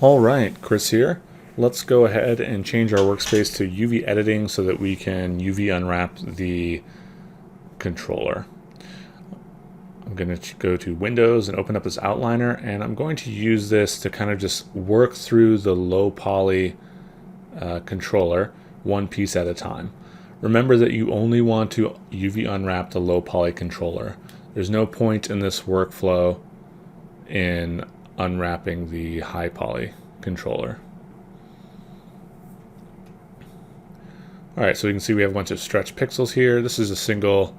All right, Chris here. Let's go ahead and change our workspace to UV editing so that we can UV unwrap the controller. I'm going to go to Windows and open up this outliner, and I'm going to use this to kind of just work through the low poly controller one piece at a time. Remember that you only want to UV unwrap the low poly controller. There's no point in this workflow in unwrapping the high poly controller. Alright, so we can see we have a bunch of stretch pixels here. This is a single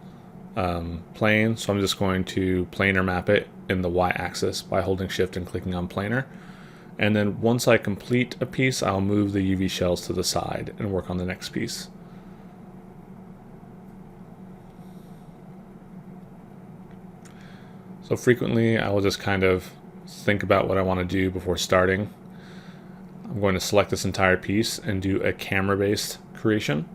plane, so I'm just going to planar map it in the y-axis by holding shift and clicking on planar. And then once I complete a piece, I'll move the UV shells to the side and work on the next piece. So frequently I will just kind of think about what I want to do before starting. I'm going to select this entire piece and do a camera-based creation.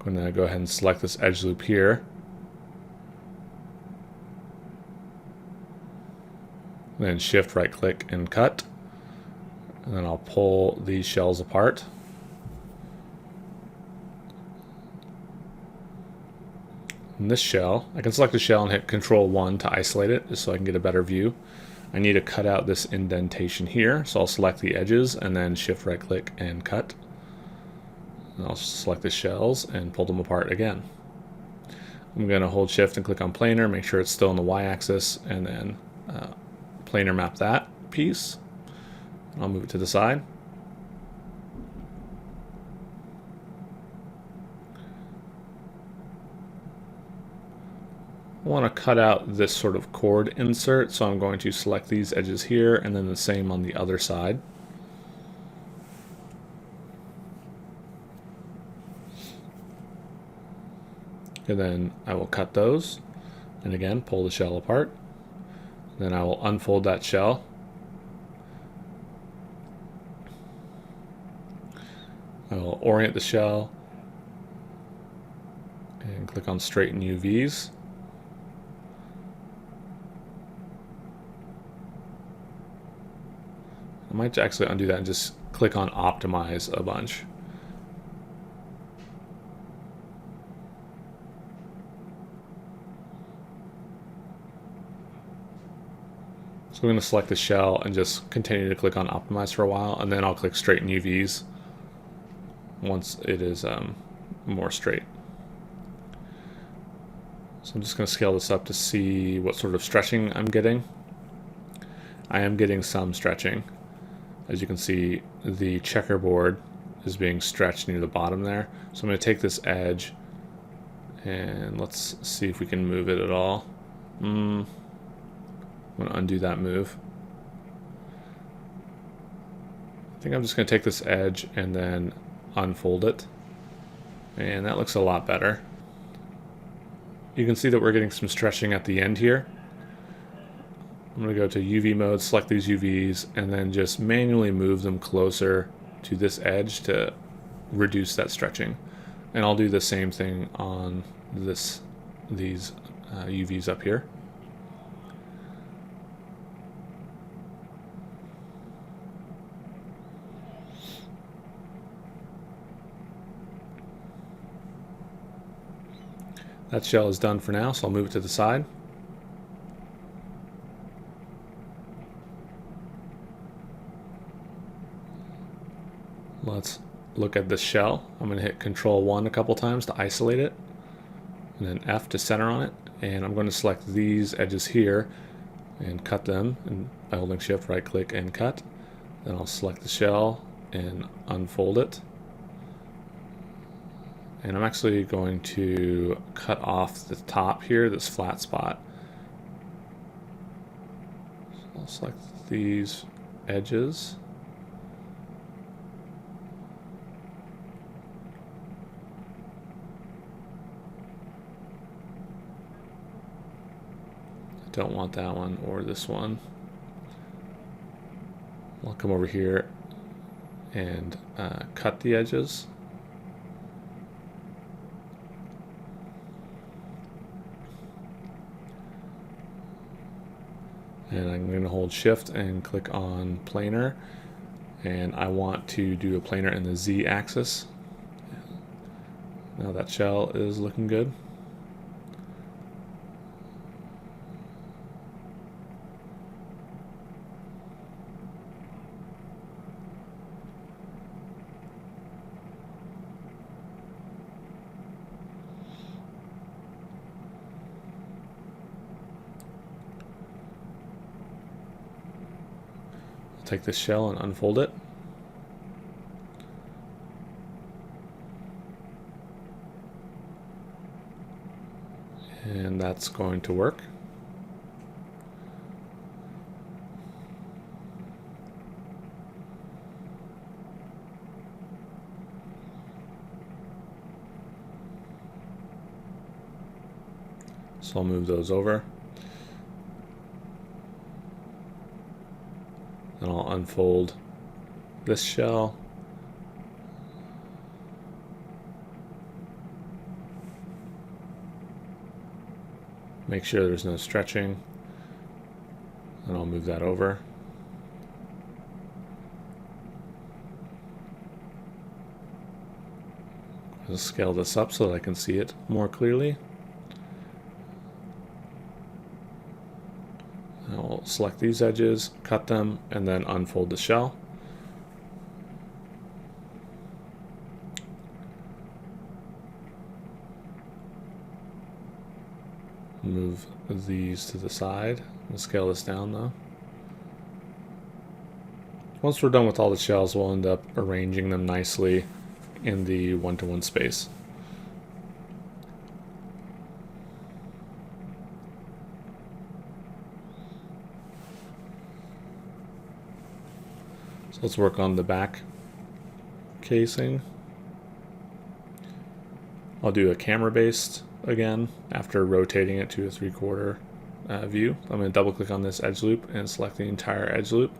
I'm going to go ahead and select this edge loop here. Then shift right click and cut. And then I'll pull these shells apart. And this shell, I can select the shell and hit Control 1 to isolate it just so I can get a better view. I need to cut out this indentation here, so I'll select the edges and then shift right click and cut. And I'll select the shells and pull them apart again. I'm going to hold shift and click on planar, make sure it's still on the y-axis, and then planar map that piece. I'll move it to the side. I want to cut out this sort of chord insert, so I'm going to select these edges here and then the same on the other side. And then I will cut those and again pull the shell apart. Then I will unfold that shell. I will orient the shell and click on straighten UVs. I might actually undo that and just click on optimize a bunch. So I'm going to select the shell and just continue to click on optimize for a while, and then I'll click straighten UVs once it is more straight. So I'm just going to scale this up to see what sort of stretching I'm getting. I am getting some stretching. As you can see, the checkerboard is being stretched near the bottom there. So I'm going to take this edge and let's see if we can move it at all. I'm going to undo that move. I think I'm just going to take this edge and then unfold it. And that looks a lot better. You can see that we're getting some stretching at the end here. I'm going to go to UV mode, select these UVs, and then just manually move them closer to this edge to reduce that stretching. And I'll do the same thing on these UVs up here. That shell is done for now, so I'll move it to the side. Let's look at this shell. I'm going to hit Control 1 a couple times to isolate it, and then F to center on it. And I'm going to select these edges here and cut them, and by holding shift right click and cut. Then I'll select the shell and unfold it. And I'm actually going to cut off the top here, this flat spot. So I'll select these edges. Don't want that one or this one. I'll come over here and cut the edges. And I'm going to hold shift and click on planar, and I want to do a planar in the Z axis. Now that shell is looking good. Take this shell and unfold it. And that's going to work. So I'll move those over. And I'll unfold this shell. Make sure there's no stretching. And I'll move that over. I'll scale this up so that I can see it more clearly. I'll select these edges, cut them, and then unfold the shell. Move these to the side. We'll scale this down though. Once we're done with all the shells, we'll end up arranging them nicely in the one-to-one space. So let's work on the back casing. I'll do a camera based again after rotating it to a 3/4 view. I'm going to double click on this edge loop and select the entire edge loop.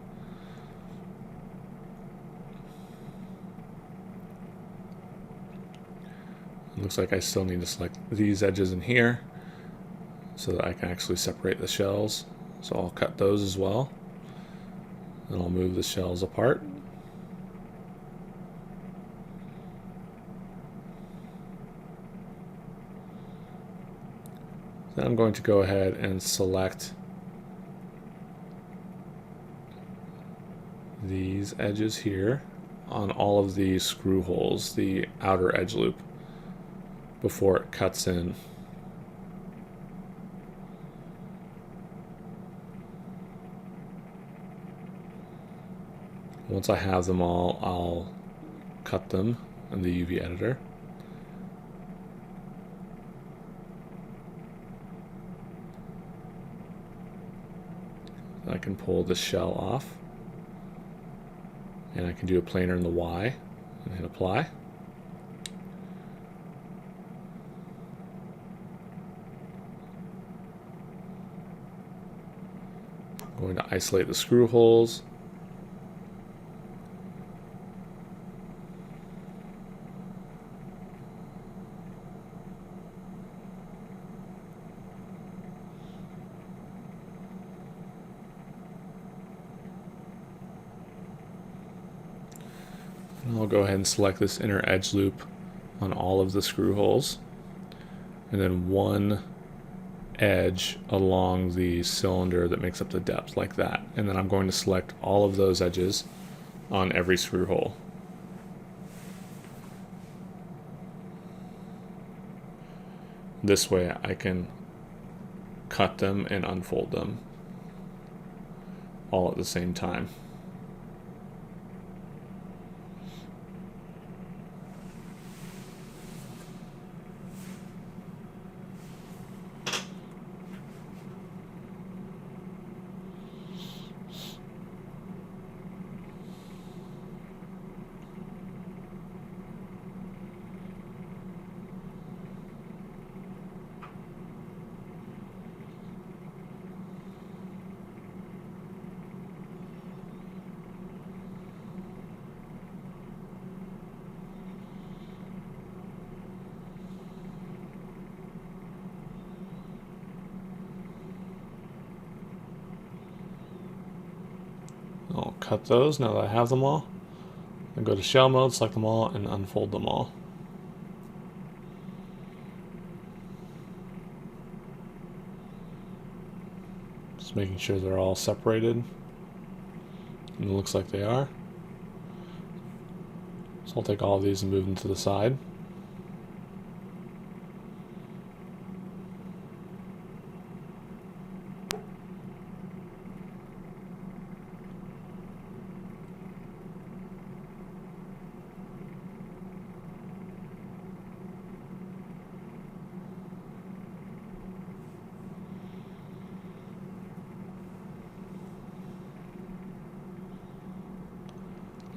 It looks like I still need to select these edges in here so that I can actually separate the shells. So I'll cut those as well. And I'll move the shells apart. Then I'm going to go ahead and select these edges here on all of the screw holes, the outer edge loop, before it cuts in. Once I have them all, I'll cut them in the UV editor. I can pull the shell off, and I can do a planar in the Y and hit apply. I'm going to isolate the screw holes. And I'll go ahead and select this inner edge loop on all of the screw holes, and then one edge along the cylinder that makes up the depth, like that. And then I'm going to select all of those edges on every screw hole. This way I can cut them and unfold them all at the same time. cut those now that I have them all. Then go to shell mode, select them all, and unfold them all. Just making sure they're all separated. And it looks like they are. So I'll take all of these and move them to the side.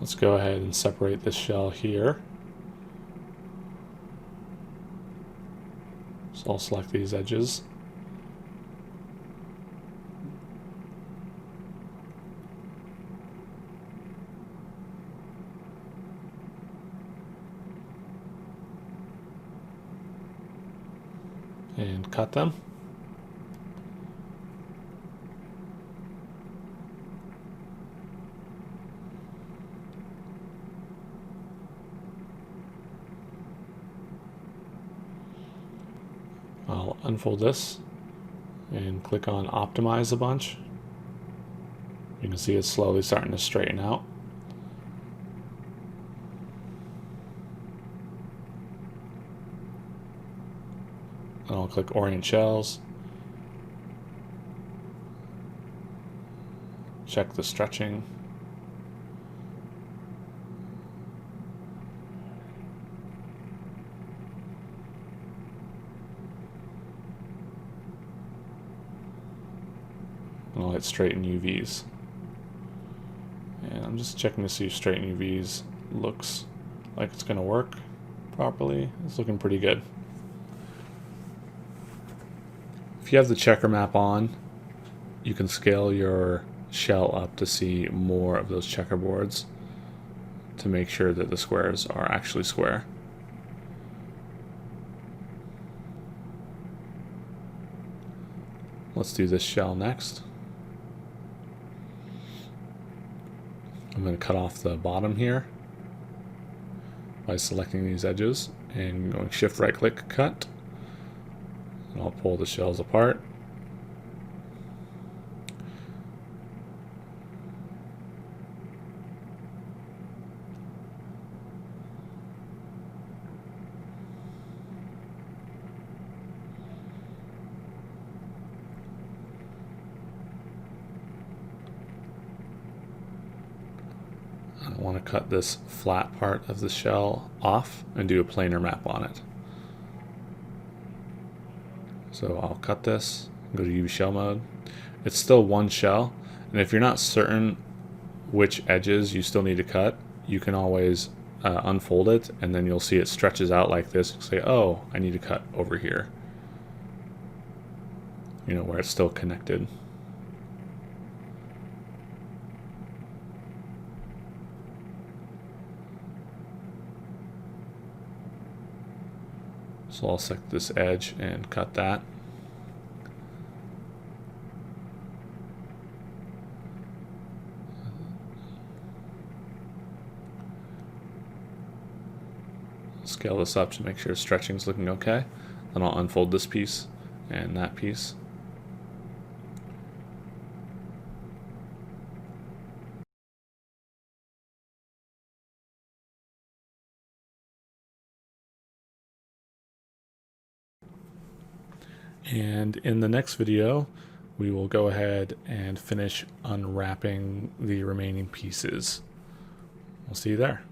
Let's go ahead and separate this shell here. So I'll select these edges. And cut them. I'll unfold this and click on optimize a bunch. You can see it's slowly starting to straighten out. And I'll click orient shells. Check the stretching. And I'll hit straighten UVs. And I'm just checking to see if straighten UVs looks like it's going to work properly. It's looking pretty good. If you have the checker map on, you can scale your shell up to see more of those checkerboards to make sure that the squares are actually square. Let's do this shell next. I'm going to cut off the bottom here by selecting these edges and going shift right click cut. And I'll pull the shells apart. I want to cut this flat part of the shell off and do a planar map on it. So I'll cut this, go to UV shell mode. It's still one shell, and if you're not certain which edges you still need to cut, you can always unfold it, and then you'll see it stretches out like this. Say, oh, I need to cut over here. You know, where it's still connected. So I'll select this edge and cut that. Scale this up to make sure stretching is looking okay. Then I'll unfold this piece and that piece. And in the next video, we will go ahead and finish unwrapping the remaining pieces. We'll see you there.